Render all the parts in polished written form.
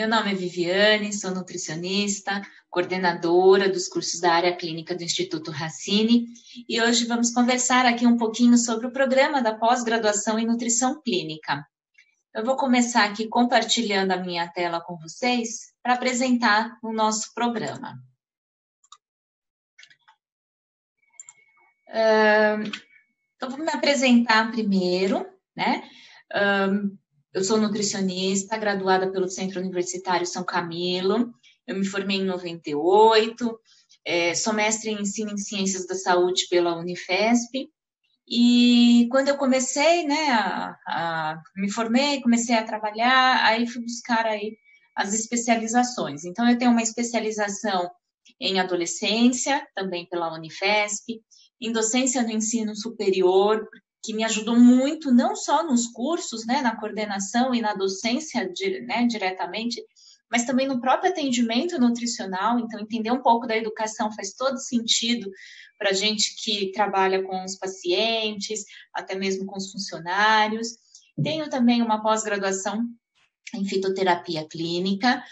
Meu nome é Viviane, sou nutricionista, coordenadora dos cursos da área clínica do Instituto Racine, e hoje vamos conversar aqui um pouquinho sobre o programa da pós-graduação em nutrição clínica. Eu vou começar aqui compartilhando a minha tela com vocês para apresentar o nosso programa. Então, vou me apresentar primeiro, né? Eu sou nutricionista, graduada pelo Centro Universitário São Camilo. Eu me formei em 98, sou mestre em ensino em Ciências da Saúde pela Unifesp. E quando eu comecei, né, me formei, comecei a trabalhar, aí fui buscar aí as especializações. Então, eu tenho uma especialização em adolescência, também pela Unifesp, em docência no ensino superior, que me ajudou muito, não só nos cursos, né, na coordenação e na docência, né, diretamente, mas também no próprio atendimento nutricional. Então, entender um pouco da educação faz todo sentido para a gente que trabalha com os pacientes, até mesmo com os funcionários. Tenho também uma pós-graduação em fitoterapia clínica,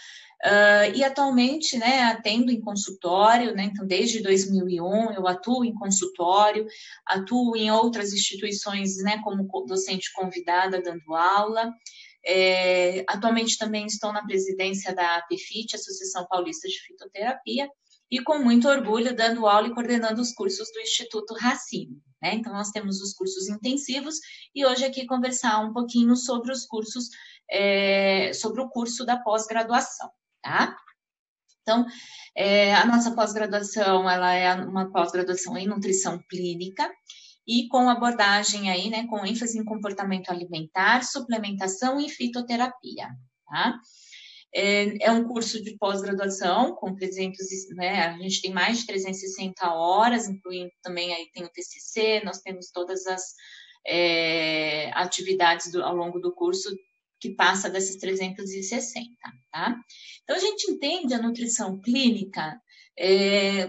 e atualmente, né, atendo em consultório, né, então desde 2001 eu atuo em consultório, atuo em outras instituições, né, como docente convidada dando aula. Atualmente também estou na presidência da APFIT, Associação Paulista de Fitoterapia, e com muito orgulho dando aula e coordenando os cursos do Instituto Racine, né? Então, nós temos os cursos intensivos e hoje aqui conversar um pouquinho sobre os cursos, sobre o curso da pós-graduação, tá? Então, a nossa pós-graduação, ela é uma pós-graduação em nutrição clínica e com abordagem aí, né, com ênfase em comportamento alimentar, suplementação e fitoterapia, tá? É um curso de pós-graduação com 300, né, a gente tem mais de 360 horas, incluindo também aí tem o TCC, nós temos todas as atividades ao longo do curso que passa dessas 360, tá? Então, a gente entende a nutrição clínica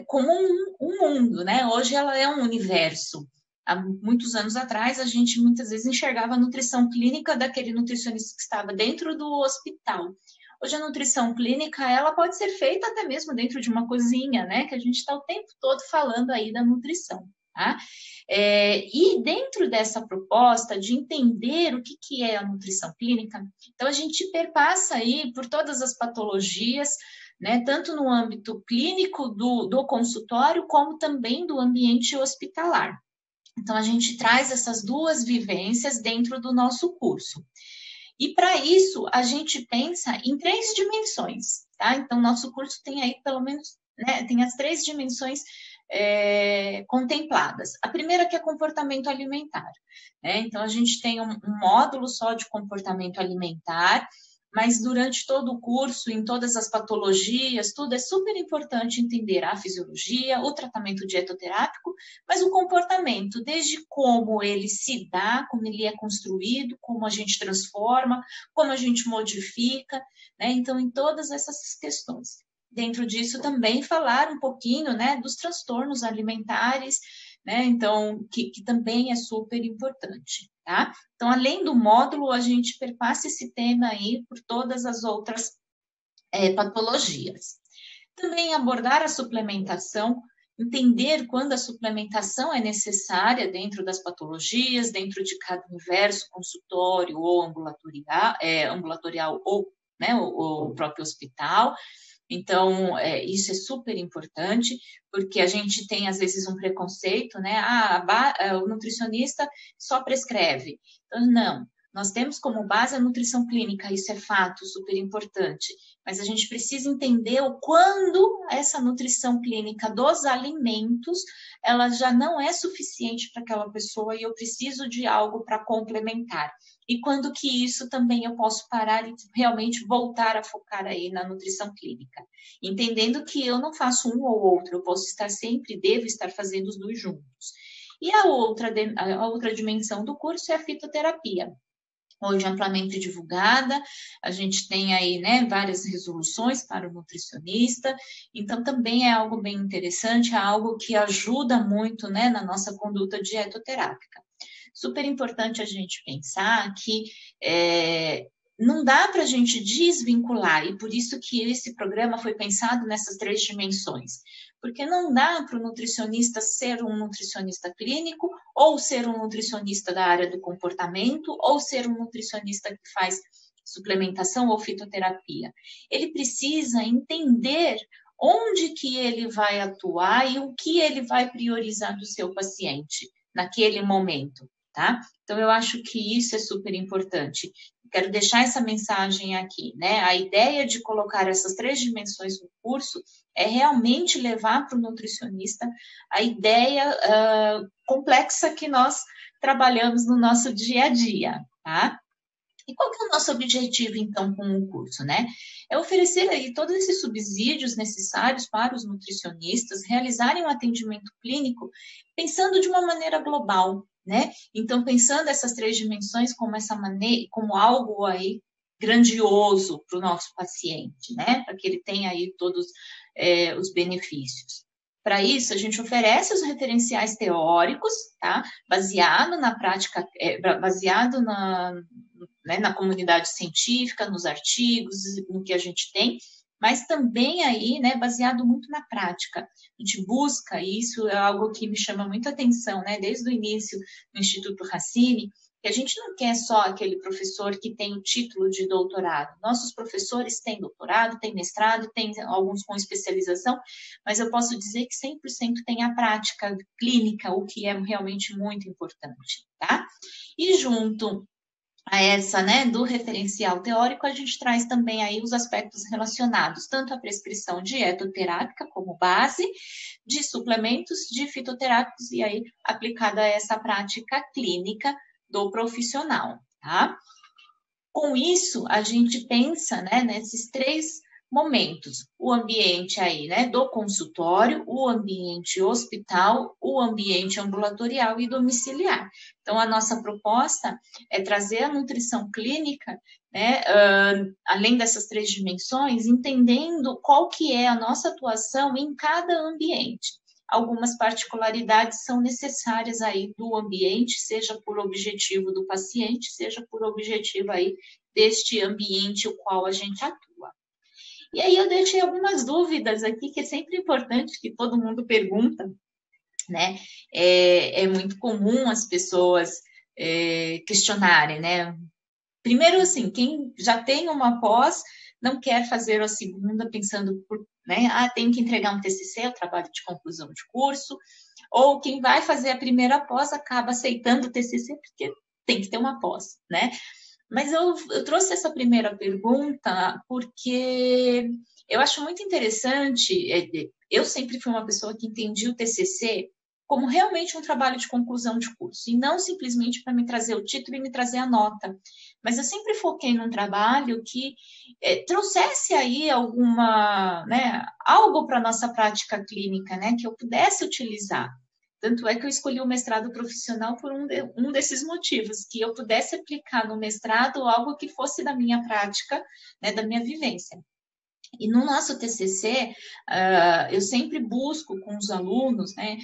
como um mundo, né? Hoje ela é um universo. Há muitos anos atrás, a gente muitas vezes enxergava a nutrição clínica daquele nutricionista que estava dentro do hospital. Hoje a nutrição clínica, ela pode ser feita até mesmo dentro de uma cozinha, né? Que a gente está o tempo todo falando aí da nutrição, tá? E dentro dessa proposta de entender o que é a nutrição clínica, então a gente perpassa aí por todas as patologias, né? Tanto no âmbito clínico do consultório, como também do ambiente hospitalar. Então, a gente traz essas duas vivências dentro do nosso curso. E para isso, a gente pensa em 3 dimensões, tá? Então, nosso curso tem aí, pelo menos, né, tem as 3 dimensões contempladas. A primeira que é comportamento alimentar, né? Então, a gente tem um módulo só de comportamento alimentar, mas durante todo o curso, em todas as patologias, tudo é super importante entender a fisiologia, o tratamento dietoterápico, mas o comportamento, desde como ele se dá, como ele é construído, como a gente transforma, como a gente modifica, né? Então, em todas essas questões. Dentro disso, também falar um pouquinho, né, dos transtornos alimentares, né? Então, que também é super importante, tá? Então, além do módulo, a gente perpassa esse tema aí por todas as outras patologias. Também abordar a suplementação, entender quando a suplementação é necessária dentro das patologias, dentro de cada universo, consultório ou ambulatorial ou, né, o próprio hospital. Então, isso é super importante, porque a gente tem, às vezes, um preconceito, né? O nutricionista só prescreve. Então, não. Nós temos como base a nutrição clínica, isso é fato, super importante. Mas a gente precisa entender o quando essa nutrição clínica dos alimentos, ela já não é suficiente para aquela pessoa e eu preciso de algo para complementar. E quando que isso também eu posso parar e realmente voltar a focar aí na nutrição clínica. Entendendo que eu não faço um ou outro, eu posso estar sempre, devo estar fazendo os 2 juntos. E a outra dimensão do curso é a fitoterapia. Hoje amplamente divulgada, a gente tem aí, né, várias resoluções para o nutricionista, então também é algo bem interessante, é algo que ajuda muito, né, na nossa conduta dietoterápica. Super importante a gente pensar que não dá para a gente desvincular, e por isso que esse programa foi pensado nessas 3 dimensões. Porque não dá para o nutricionista ser um nutricionista clínico, ou ser um nutricionista da área do comportamento, ou ser um nutricionista que faz suplementação ou fitoterapia. Ele precisa entender onde que ele vai atuar e o que ele vai priorizar do seu paciente naquele momento, tá? Então, eu acho que isso é super importante. Quero deixar essa mensagem aqui, né? A ideia de colocar essas 3 dimensões no curso é realmente levar para o nutricionista a ideia complexa que nós trabalhamos no nosso dia a dia, tá? E qual que é o nosso objetivo, então, com o curso, né? É oferecer aí todos esses subsídios necessários para os nutricionistas realizarem um atendimento clínico pensando de uma maneira global, né? Então, pensando essas 3 dimensões como essa maneira, como algo aí grandioso para o nosso paciente, né? Para que ele tenha aí todos os benefícios. Para isso, a gente oferece os referenciais teóricos, tá? Baseado na prática, baseado na comunidade científica, nos artigos, no que a gente tem, mas também aí, né, baseado muito na prática. A gente busca, e isso é algo que me chama muita atenção, né, desde o início no Instituto Racine, que a gente não quer só aquele professor que tem o título de doutorado. Nossos professores têm doutorado, têm mestrado, têm alguns com especialização, mas eu posso dizer que 100% tem a prática clínica, o que é realmente muito importante, tá? E junto a essa, né, do referencial teórico, a gente traz também aí os aspectos relacionados tanto à prescrição dietoterápica como base de suplementos de fitoterápicos e aí aplicada a essa prática clínica do profissional, tá? Com isso, a gente pensa, né, nesses 3 momentos, o ambiente aí, né, do consultório, o ambiente hospital, o ambiente ambulatorial e domiciliar. Então, a nossa proposta é trazer a nutrição clínica, né, além dessas 3 dimensões, entendendo qual que é a nossa atuação em cada ambiente. Algumas particularidades são necessárias aí do ambiente, seja por objetivo do paciente, seja por objetivo aí deste ambiente o qual a gente atua. E aí eu deixei algumas dúvidas aqui, que é sempre importante que todo mundo pergunta, né? É muito comum as pessoas questionarem, né? Primeiro, assim, quem já tem uma pós não quer fazer a segunda pensando, né? Tem que entregar um TCC, o trabalho de conclusão de curso, ou quem vai fazer a primeira pós acaba aceitando o TCC porque tem que ter uma pós, né? Mas eu trouxe essa primeira pergunta porque eu acho muito interessante. Eu sempre fui uma pessoa que entendi o TCC como realmente um trabalho de conclusão de curso, e não simplesmente para me trazer o título e me trazer a nota. Mas eu sempre foquei num trabalho que trouxesse aí alguma, né, algo para a nossa prática clínica, né, que eu pudesse utilizar. Tanto é que eu escolhi o mestrado profissional por um desses motivos, que eu pudesse aplicar no mestrado algo que fosse da minha prática, né, da minha vivência. E no nosso TCC, eu sempre busco com os alunos, né,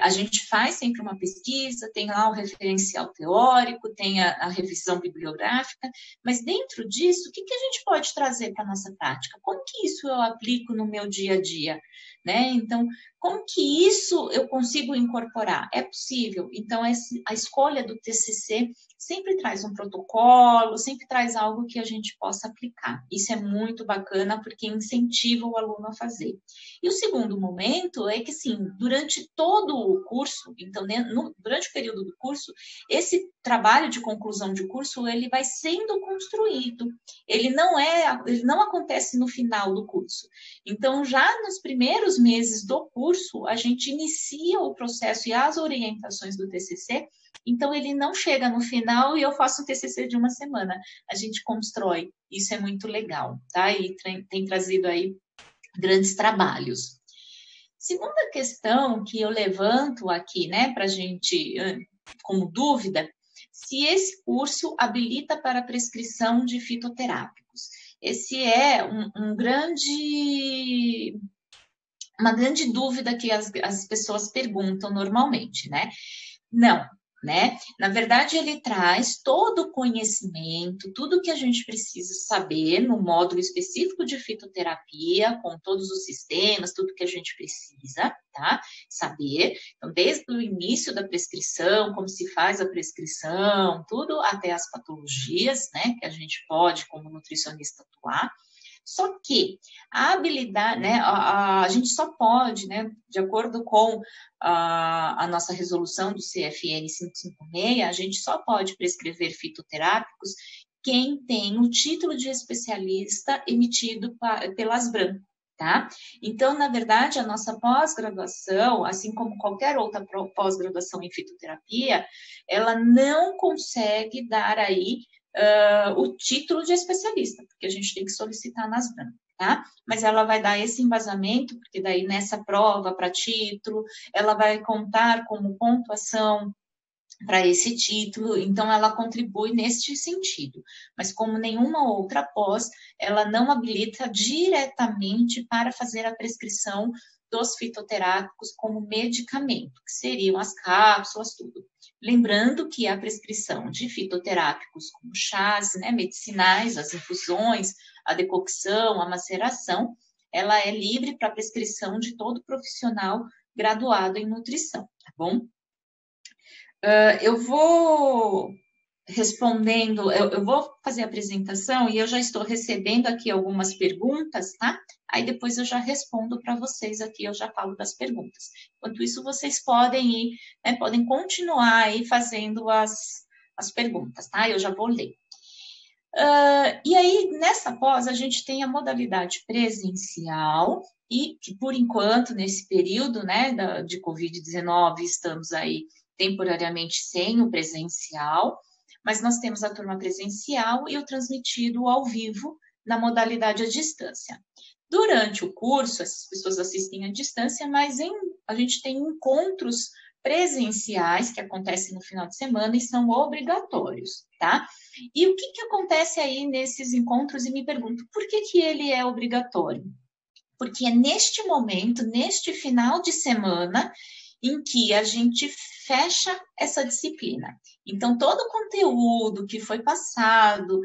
a gente faz sempre uma pesquisa, tem lá o referencial teórico, tem a revisão bibliográfica, mas dentro disso, o que a gente pode trazer para a nossa prática? Como que isso eu aplico no meu dia a dia? Né? Então, como que isso eu consigo incorporar? É possível. Então, a escolha do TCC sempre traz um protocolo, sempre traz algo que a gente possa aplicar. Isso é muito bacana, porque incentiva o aluno a fazer. E o segundo momento é que, sim, durante todo o curso, então, né, durante o período do curso, esse trabalho de conclusão de curso, ele vai sendo construído. Ele não acontece no final do curso. Então, já nos primeiros meses do curso, a gente inicia o processo e as orientações do TCC. Então, ele não chega no final e eu faço um TCC de uma semana. A gente constrói. Isso é muito legal, tá? E tem trazido aí grandes trabalhos. Segunda questão que eu levanto aqui, né, para a gente, como dúvida, se esse curso habilita para prescrição de fitoterápicos. Esse é uma grande dúvida que as pessoas perguntam normalmente, né? Não, né? Na verdade, ele traz todo o conhecimento, tudo que a gente precisa saber no módulo específico de fitoterapia, com todos os sistemas, tudo que a gente precisa, tá? Saber. Então, desde o início da prescrição, como se faz a prescrição, tudo até as patologias, né? Que a gente pode, como nutricionista, atuar. Só que a habilidade, né, a gente só pode, né, de acordo com a nossa resolução do CFN 556, a gente só pode prescrever fitoterápicos quem tem o título de especialista emitido pela Asbram, tá? Então, na verdade, a nossa pós-graduação, assim como qualquer outra pós-graduação em fitoterapia, ela não consegue dar aí o título de especialista, porque a gente tem que solicitar nas brancas, tá? Mas ela vai dar esse embasamento, porque daí nessa prova para título, ela vai contar como pontuação para esse título, então ela contribui neste sentido. Mas como nenhuma outra pós, ela não habilita diretamente para fazer a prescrição dos fitoterápicos como medicamento, que seriam as cápsulas, tudo. Lembrando que a prescrição de fitoterápicos como chás, né, medicinais, as infusões, a decocção, a maceração, ela é livre para prescrição de todo profissional graduado em nutrição, tá bom? Eu vou respondendo, eu vou fazer a apresentação e eu já estou recebendo aqui algumas perguntas, tá? Aí depois eu já respondo para vocês aqui, eu já falo das perguntas. Enquanto isso, vocês podem ir, né, podem continuar aí fazendo as perguntas, tá? Eu já vou ler. E aí, nessa pós, a gente tem a modalidade presencial e que, por enquanto, nesse período, né, de Covid-19, estamos aí temporariamente sem o presencial, mas nós temos a turma presencial e o transmitido ao vivo na modalidade à distância. Durante o curso, essas pessoas assistem à distância, mas a gente tem encontros presenciais que acontecem no final de semana e são obrigatórios, tá? E o que acontece aí nesses encontros? E me pergunto, por que ele é obrigatório? Porque é neste momento, neste final de semana, em que a gente fecha essa disciplina. Então, todo o conteúdo que foi passado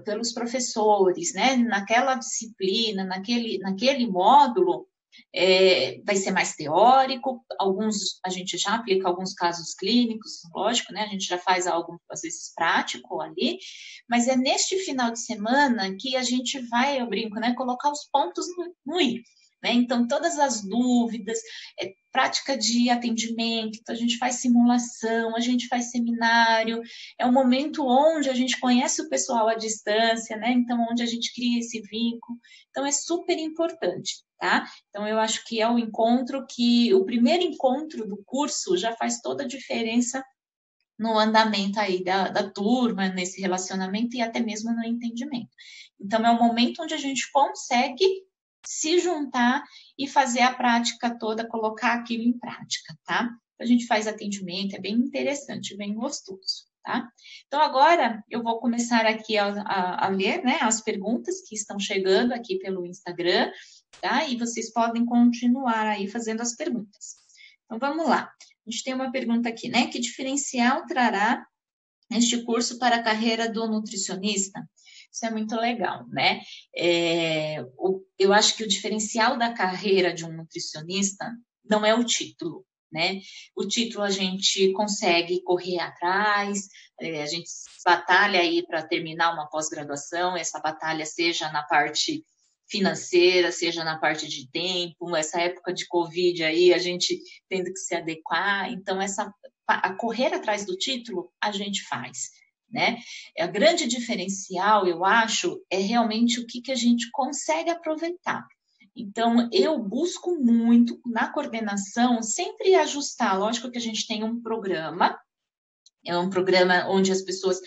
pelos professores, né, naquela disciplina, naquele módulo, vai ser mais teórico, a gente já aplica alguns casos clínicos, lógico, né? A gente já faz algo, às vezes, prático ali, mas é neste final de semana que a gente vai, eu brinco, né? Colocar os pontos no i. Né? Então, todas as dúvidas, prática de atendimento, então a gente faz simulação, a gente faz seminário, é um momento onde a gente conhece o pessoal à distância, né? Então, onde a gente cria esse vínculo. Então, é super importante, tá? Então, eu acho que é o primeiro encontro do curso já faz toda a diferença no andamento aí da turma, nesse relacionamento e até mesmo no entendimento. Então, é o momento onde a gente consegue se juntar e fazer a prática toda, colocar aquilo em prática, tá? A gente faz atendimento, é bem interessante, bem gostoso, tá? Então, agora eu vou começar aqui a ler, né, as perguntas que estão chegando aqui pelo Instagram, tá? E vocês podem continuar aí fazendo as perguntas. Então, vamos lá. A gente tem uma pergunta aqui, né? Que diferencial trará este curso para a carreira do nutricionista? Isso é muito legal, né? Eu acho que o diferencial da carreira de um nutricionista não é o título, né? O título a gente consegue correr atrás, a gente batalha aí para terminar uma pós-graduação, essa batalha seja na parte financeira, seja na parte de tempo, essa época de Covid aí, a gente tendo que se adequar, então a correr atrás do título a gente faz, né? A grande diferencial, eu acho, é realmente o que a gente consegue aproveitar. Então, eu busco muito na coordenação sempre ajustar. Lógico que a gente tem um programa, é um programa onde as pessoas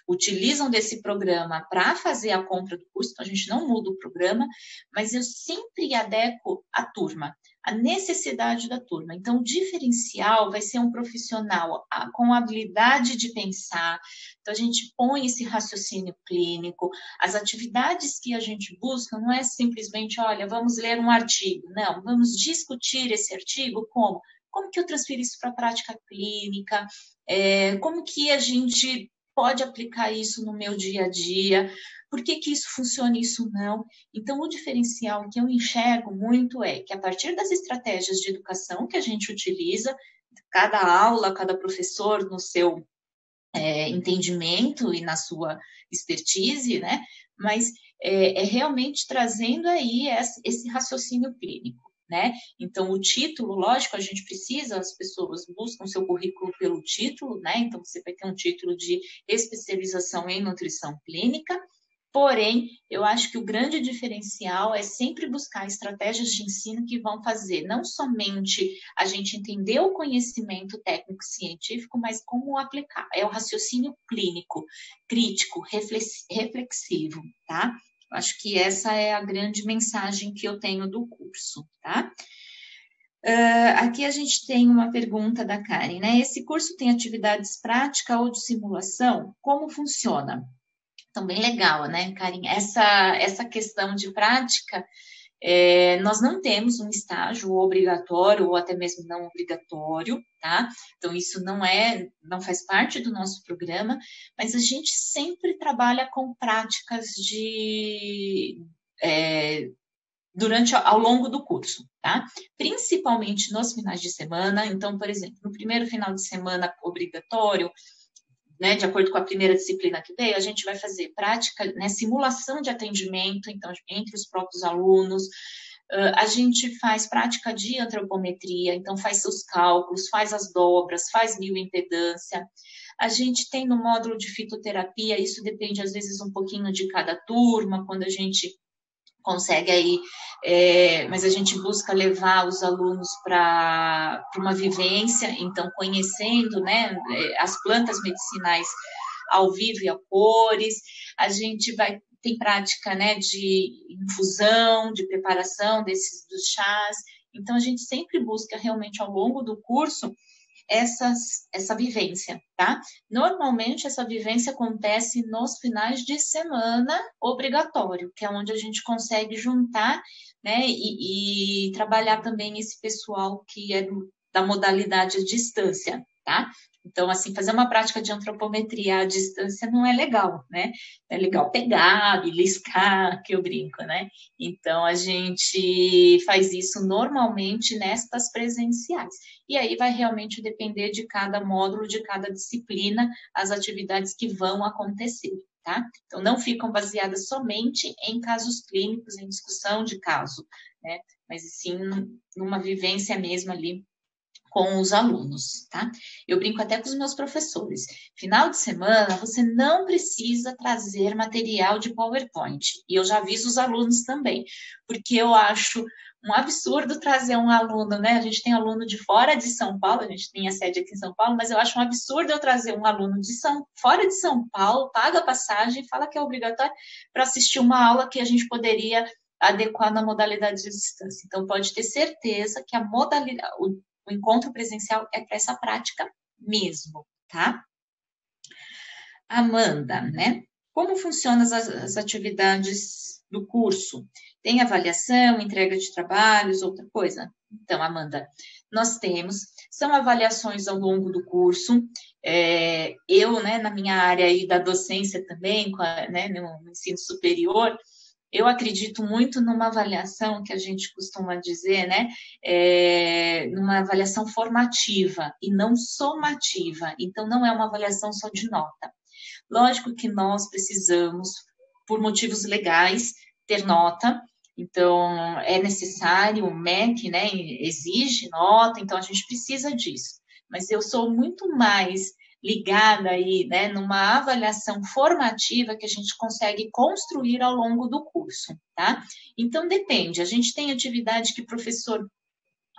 utilizam desse programa para fazer a compra do curso, então a gente não muda o programa, mas eu sempre adequo a turma, a necessidade da turma. Então, o diferencial vai ser um profissional com habilidade de pensar, então a gente põe esse raciocínio clínico, as atividades que a gente busca não é simplesmente, olha, vamos ler um artigo, não, vamos discutir esse artigo como? como que eu transfiro isso para a prática clínica, como que a gente pode aplicar isso no meu dia a dia, por que que isso funciona e isso não. Então, o diferencial que eu enxergo muito é que a partir das estratégias de educação que a gente utiliza, cada aula, cada professor no seu entendimento e na sua expertise, né? Mas realmente trazendo aí esse raciocínio clínico, né? Então, o título, lógico, a gente precisa, as pessoas buscam seu currículo pelo título, né? Então, você vai ter um título de especialização em nutrição clínica. Porém, eu acho que o grande diferencial é sempre buscar estratégias de ensino que vão fazer não somente a gente entender o conhecimento técnico-científico, mas como aplicar. É o raciocínio clínico, crítico, reflexivo, tá? Eu acho que essa é a grande mensagem que eu tenho do curso, tá? Aqui a gente tem uma pergunta da Karen, né? Esse curso tem atividades práticas ou de simulação? Como funciona? Então, bem legal, né, Karen? Essa questão de prática, nós não temos um estágio obrigatório ou até mesmo não obrigatório, tá? Então, isso não faz parte do nosso programa, mas a gente sempre trabalha com práticas ao longo do curso, tá? Principalmente nos finais de semana. Então, por exemplo, no primeiro final de semana obrigatório, né, de acordo com a primeira disciplina que veio, a gente vai fazer prática, né, simulação de atendimento, então, entre os próprios alunos. A gente faz prática de antropometria, então faz os cálculos, faz as dobras, faz bioimpedância. A gente tem no módulo de fitoterapia, isso depende às vezes um pouquinho de cada turma, quando a gente consegue aí, mas a gente busca levar os alunos para uma vivência, então conhecendo, né, as plantas medicinais ao vivo e a cores, a gente tem prática, né, de infusão, de preparação dos chás, então a gente sempre busca realmente ao longo do curso essa vivência, tá? Normalmente, essa vivência acontece nos finais de semana obrigatório, que é onde a gente consegue juntar, né, e trabalhar também esse pessoal que é da modalidade à distância, tá? Então, assim, fazer uma prática de antropometria à distância não é legal, né? É legal pegar, beliscar, que eu brinco, né? Então, a gente faz isso normalmente nestas presenciais. E aí vai realmente depender de cada módulo, de cada disciplina, as atividades que vão acontecer, tá? Então, não ficam baseadas somente em casos clínicos, em discussão de caso, né? Mas sim numa vivência mesmo ali com os alunos, tá? Eu brinco até com os meus professores. Final de semana, você não precisa trazer material de PowerPoint. E eu já aviso os alunos também, porque eu acho um absurdo trazer um aluno, né? A gente tem aluno de fora de São Paulo, a gente tem a sede aqui em São Paulo, mas eu acho um absurdo eu trazer um aluno fora de São Paulo, paga a passagem, fala que é obrigatório para assistir uma aula que a gente poderia adequar na modalidade de distância. Então, pode ter certeza que a modalidade, o encontro presencial é para essa prática mesmo, tá? Amanda, né? Como funcionam as atividades do curso? Tem avaliação, entrega de trabalhos, outra coisa? Então, Amanda, nós são avaliações ao longo do curso. Eu, né, na minha área aí da docência também, né, no ensino superior, eu acredito muito numa avaliação que a gente costuma dizer, né? Numa avaliação formativa e não somativa. Então, não é uma avaliação só de nota. Lógico que nós precisamos, por motivos legais, ter nota. Então, é necessário, o MEC, né, exige nota, então a gente precisa disso. Mas eu sou muito mais ligada aí, né, numa avaliação formativa que a gente consegue construir ao longo do curso, tá? Então, depende. A gente tem atividade que o professor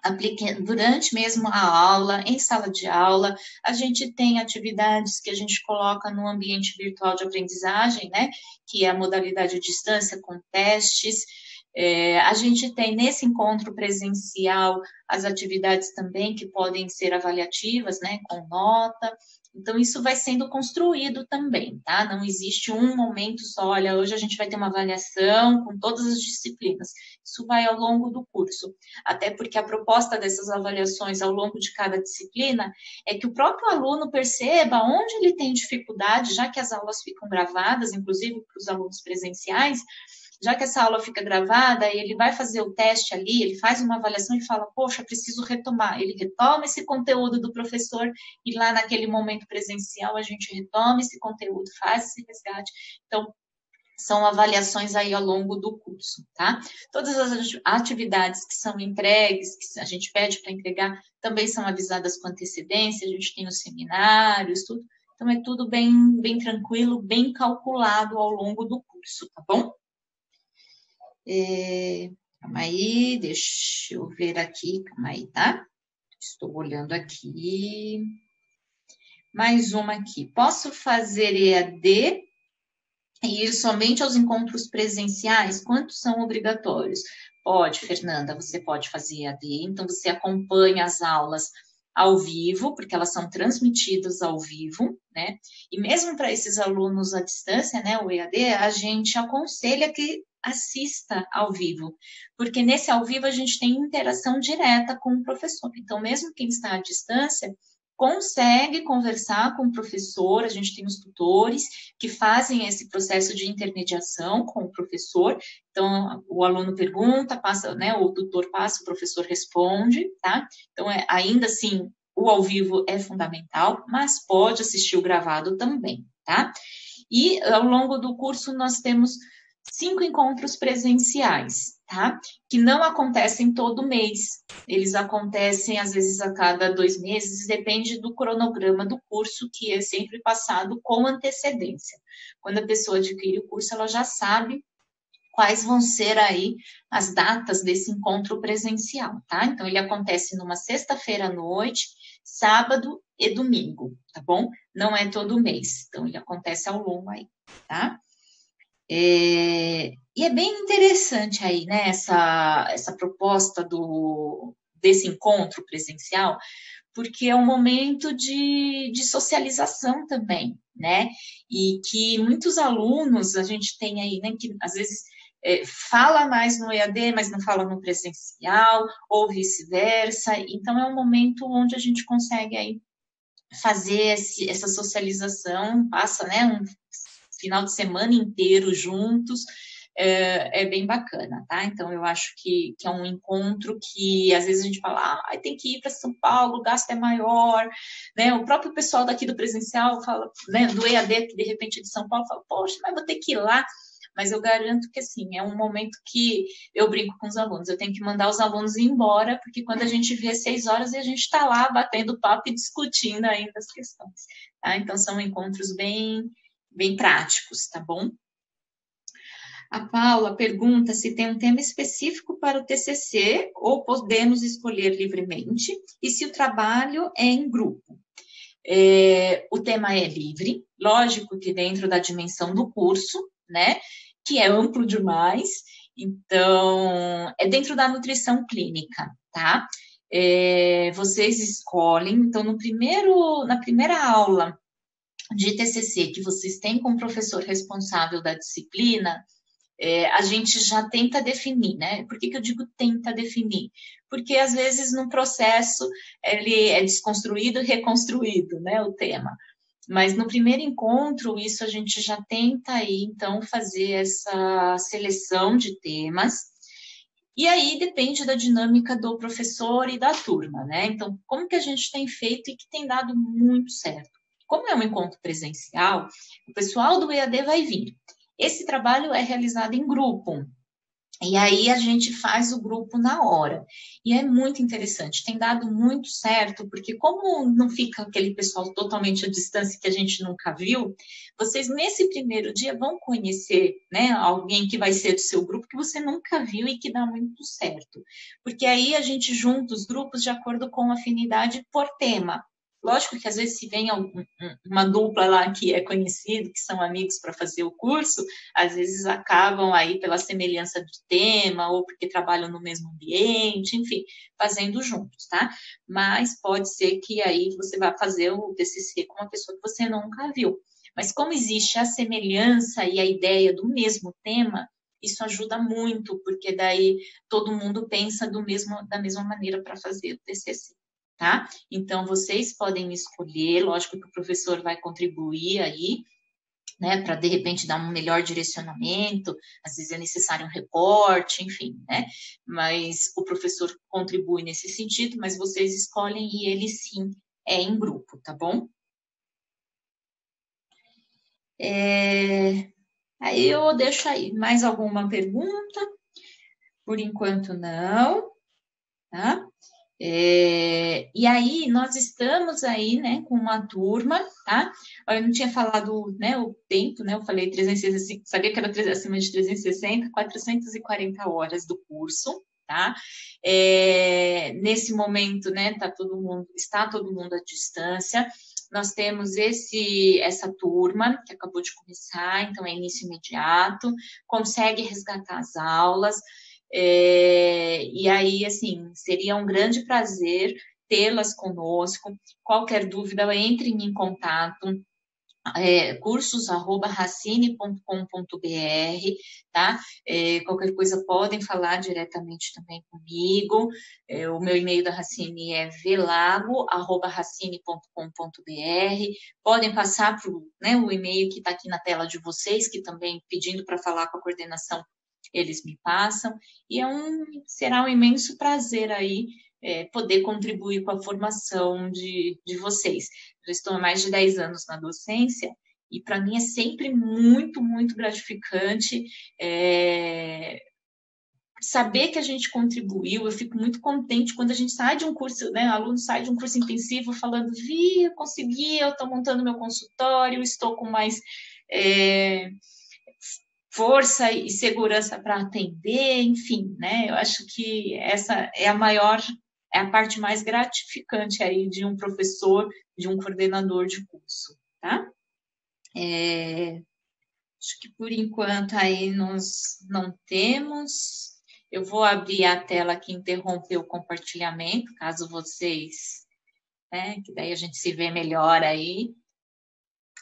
aplica durante mesmo a aula, em sala de aula. A gente tem atividades que a gente coloca no ambiente virtual de aprendizagem, né, que é a modalidade à distância com testes. A gente tem nesse encontro presencial as atividades também que podem ser avaliativas, né, com nota. Então, isso vai sendo construído também, tá? Não existe um momento só, olha, hoje a gente vai ter uma avaliação com todas as disciplinas. Isso vai ao longo do curso. Até porque a proposta dessas avaliações ao longo de cada disciplina é que o próprio aluno perceba onde ele tem dificuldade, já que as aulas ficam gravadas, inclusive para os alunos presenciais, já que essa aula fica gravada, ele vai fazer o teste ali, ele faz uma avaliação e fala, poxa, preciso retomar. Ele retoma esse conteúdo do professor e lá naquele momento presencial a gente retoma esse conteúdo, faz esse resgate. Então, são avaliações aí ao longo do curso, tá? Todas as atividades que são entregues, que a gente pede para entregar, também são avisadas com antecedência, a gente tem os seminários, tudo. Então, é tudo bem tranquilo, bem calculado ao longo do curso, tá bom? Calma aí, deixa eu ver aqui, calma aí, tá? Estou olhando aqui. Mais uma aqui. Posso fazer EAD e ir somente aos encontros presenciais? Quantos são obrigatórios? Pode, Fernanda, você pode fazer EAD, então você acompanha as aulas ao vivo, porque elas são transmitidas ao vivo, né? E mesmo para esses alunos à distância, né, o EAD, a gente aconselha que assista ao vivo, porque nesse ao vivo a gente tem interação direta com o professor. Então, mesmo quem está à distância, consegue conversar com o professor, a gente tem os tutores que fazem esse processo de intermediação com o professor, então o aluno pergunta, passa, né, o tutor passa, o professor responde, tá? Então, ainda assim, o ao vivo é fundamental, mas pode assistir o gravado também, tá? E ao longo do curso nós temos 5 encontros presenciais, tá? Que não acontecem todo mês. Eles acontecem, às vezes, a cada 2 meses, depende do cronograma do curso, que é sempre passado com antecedência. Quando a pessoa adquire o curso, ela já sabe quais vão ser aí as datas desse encontro presencial, tá? Então, ele acontece numa sexta-feira à noite, sábado e domingo, tá bom? Não é todo mês, então ele acontece ao longo aí, tá? E é bem interessante aí, né, essa proposta desse encontro presencial, porque é um momento de socialização também, né? E que muitos alunos, a gente tem aí, né, que às vezes fala mais no EAD, mas não fala no presencial, ou vice-versa. Então, é um momento onde a gente consegue aí fazer essa socialização, passa, né, um final de semana inteiro juntos, é bem bacana, tá? Então, eu acho que é um encontro que, às vezes, a gente fala, tem que ir para São Paulo, o gasto é maior, né? O próprio pessoal daqui do presencial fala, né, do EAD, que de repente é de São Paulo, fala, poxa, mas vou ter que ir lá. Mas eu garanto que, assim, é um momento que eu brinco com os alunos, eu tenho que mandar os alunos ir embora, porque quando a gente vê 6 horas e a gente está lá batendo papo e discutindo ainda as questões, tá? Então, são encontros bem práticos, tá bom? A Paula pergunta se tem um tema específico para o TCC ou podemos escolher livremente e se o trabalho é em grupo. O tema é livre, lógico que dentro da dimensão do curso, né, que é amplo demais, então, é dentro da nutrição clínica, tá? Vocês escolhem, então, na primeira aula de TCC que vocês têm com o professor responsável da disciplina, a gente já tenta definir, né? Por que eu digo tenta definir? Porque, às vezes, no processo, ele é desconstruído e reconstruído, né, o tema. Mas no primeiro encontro, isso a gente já tenta aí, então, fazer essa seleção de temas. E aí depende da dinâmica do professor e da turma, né? Então, como que a gente tem feito e que tem dado muito certo? Como é um encontro presencial, o pessoal do EAD vai vir. Esse trabalho é realizado em grupo. E aí a gente faz o grupo na hora. E é muito interessante, tem dado muito certo, porque como não fica aquele pessoal totalmente à distância que a gente nunca viu, vocês nesse primeiro dia vão conhecer, né, alguém que vai ser do seu grupo que você nunca viu e que dá muito certo. Porque aí a gente junta os grupos de acordo com afinidade por tema. Lógico que às vezes se vem uma dupla lá que é conhecido, que são amigos para fazer o curso, às vezes acabam aí pela semelhança de tema ou porque trabalham no mesmo ambiente, enfim, fazendo juntos, tá? Mas pode ser que aí você vá fazer o TCC com uma pessoa que você nunca viu. Mas como existe a semelhança e a ideia do mesmo tema, isso ajuda muito, porque daí todo mundo pensa da mesma maneira para fazer o TCC, tá? Então, vocês podem escolher, lógico que o professor vai contribuir aí, né, para de repente dar um melhor direcionamento, às vezes é necessário um reporte, enfim, né? Mas o professor contribui nesse sentido, mas vocês escolhem e ele sim é em grupo, tá bom? Aí eu deixo aí mais alguma pergunta? Por enquanto não, tá? E aí, nós estamos aí, né, com uma turma, tá? Eu não tinha falado, né, o tempo, né? Eu falei 360, sabia que era acima de 360, 440 horas do curso, tá? Nesse momento, né, está todo mundo à distância. Nós temos essa turma que acabou de começar, então é início imediato, consegue resgatar as aulas. E aí, assim, seria um grande prazer tê-las conosco. Qualquer dúvida, entrem em contato, cursos@racine.com.br, tá? Qualquer coisa podem falar diretamente também comigo. O meu e-mail da Racine é velago@racine.com.br. Podem passar para né, o e-mail que está aqui na tela de vocês, que também pedindo para falar com a coordenação, eles me passam. E será um imenso prazer aí poder contribuir com a formação de vocês. Já estou há mais de 10 anos na docência e para mim é sempre muito, muito gratificante saber que a gente contribuiu. Eu fico muito contente quando a gente sai de um curso, né, o aluno sai de um curso intensivo falando, eu consegui, eu estou montando meu consultório, estou com mais força e segurança para atender, enfim, né? Eu acho que essa é a parte mais gratificante aí de um professor, de um coordenador de curso, tá? Acho que por enquanto aí nós não temos. Eu vou abrir a tela que interrompeu o compartilhamento, caso vocês, né? Que daí a gente se vê melhor aí.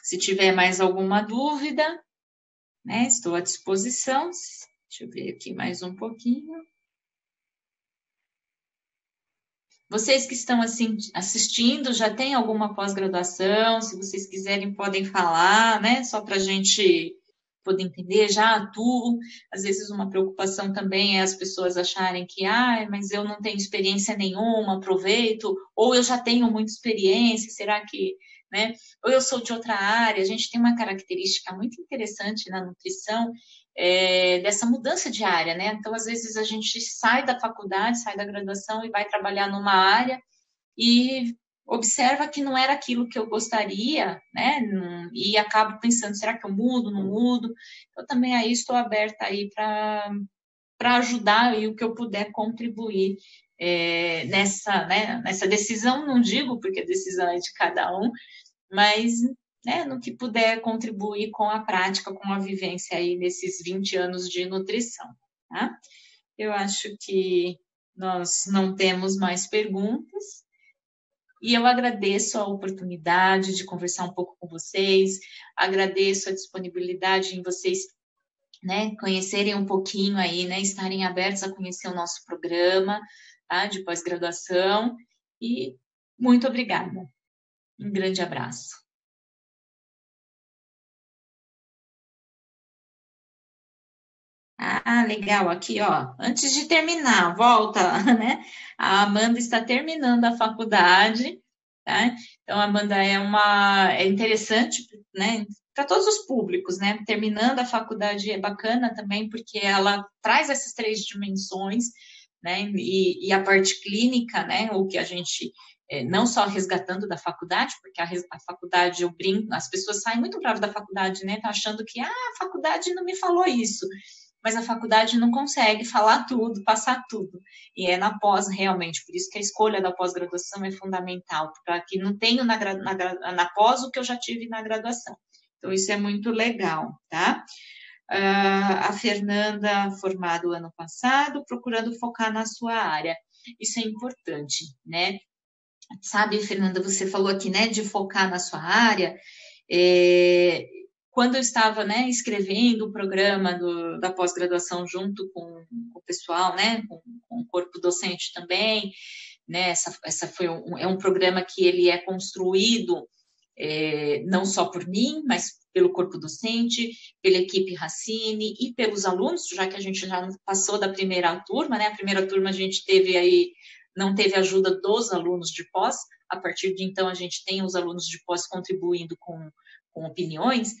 Se tiver mais alguma dúvida, né? Estou à disposição. Deixa eu ver aqui mais um pouquinho. Vocês que estão assim, assistindo, já tem alguma pós-graduação? Se vocês quiserem, podem falar, né? Só para a gente poder entender, já atuo. Às vezes uma preocupação também é as pessoas acharem que, mas eu não tenho experiência nenhuma, aproveito, ou eu já tenho muita experiência, será que, né? Ou eu sou de outra área. A gente tem uma característica muito interessante na nutrição, dessa mudança de área, né? Então, às vezes, a gente sai da faculdade, sai da graduação e vai trabalhar numa área e observa que não era aquilo que eu gostaria, né? E acabo pensando, será que eu mudo, não mudo? Eu também aí estou aberta aí para ajudar e o que eu puder contribuir nessa decisão, não digo porque a decisão é de cada um, mas no que puder contribuir com a prática, com a vivência aí desses 20 anos de nutrição, tá? Eu acho que nós não temos mais perguntas e eu agradeço a oportunidade de conversar um pouco com vocês, agradeço a disponibilidade em vocês, né, conhecerem um pouquinho aí, né, estarem abertos a conhecer o nosso programa, tá, de pós-graduação e muito obrigada. Um grande abraço. Legal, aqui, ó, antes de terminar, volta, né? A Amanda está terminando a faculdade, tá? Então, a Amanda é interessante, né? Para todos os públicos, né? Terminando a faculdade é bacana também, porque ela traz essas três dimensões, né? E a parte clínica, né? O que a gente não só resgatando da faculdade, porque a faculdade, eu brinco, as pessoas saem muito bravas da faculdade, né? Tá achando que a faculdade não me falou isso. mas a faculdade não consegue falar tudo, passar tudo. E é na pós, realmente, por isso que a escolha da pós-graduação é fundamental, para que não tenha na pós o que eu já tive na graduação. Então, isso é muito legal, tá? A Fernanda, formada o ano passado, procurando focar na sua área. Isso é importante, né? Sabe, Fernanda, você falou aqui, né, de focar na sua área. Quando eu estava, né, escrevendo o programa da pós-graduação junto com o pessoal, né, com o corpo docente também, né, essa foi é um programa que ele é construído não só por mim, mas pelo corpo docente, pela equipe Racine e pelos alunos, já que a gente já passou da primeira turma, né? A primeira turma a gente teve aí, não teve ajuda dos alunos de pós, a partir de então a gente tem os alunos de pós contribuindo com opiniões,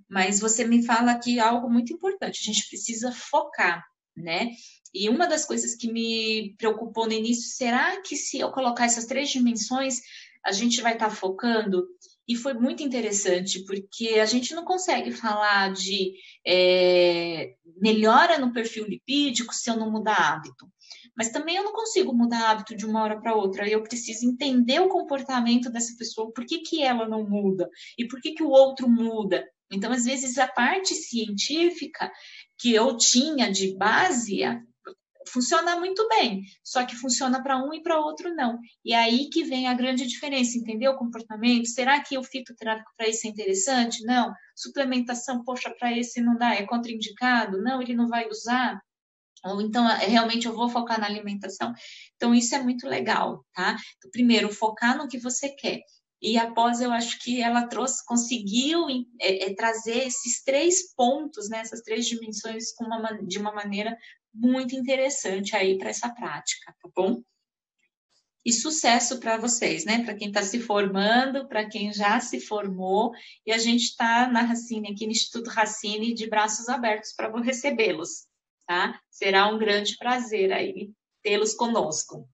mas você me fala aqui algo muito importante, a gente precisa focar, né? E uma das coisas que me preocupou no início, será que se eu colocar essas 3 dimensões, a gente vai estar focando? E foi muito interessante, porque a gente não consegue falar de melhora no perfil lipídico se eu não mudar hábito. Mas também eu não consigo mudar hábito de uma hora para outra. Eu preciso entender o comportamento dessa pessoa, por que, que ela não muda e por que, que o outro muda. Então, às vezes, a parte científica que eu tinha de base funciona muito bem, só que funciona para um e para outro não. E é aí que vem a grande diferença, entendeu? O comportamento. Será que o fitoterápico para esse é interessante? Não. Suplementação, poxa, para esse não dá, é contraindicado? Não, ele não vai usar. Ou então, realmente, eu vou focar na alimentação. Então, isso é muito legal, tá? Então, primeiro, focar no que você quer. E após, eu acho que ela conseguiu trazer esses 3 pontos, né, essas 3 dimensões de uma maneira muito interessante aí para essa prática, tá bom? E sucesso para vocês, né? Para quem está se formando, para quem já se formou, e a gente está na Racine, aqui no Instituto Racine, de braços abertos para recebê-los, tá? Será um grande prazer aí tê-los conosco.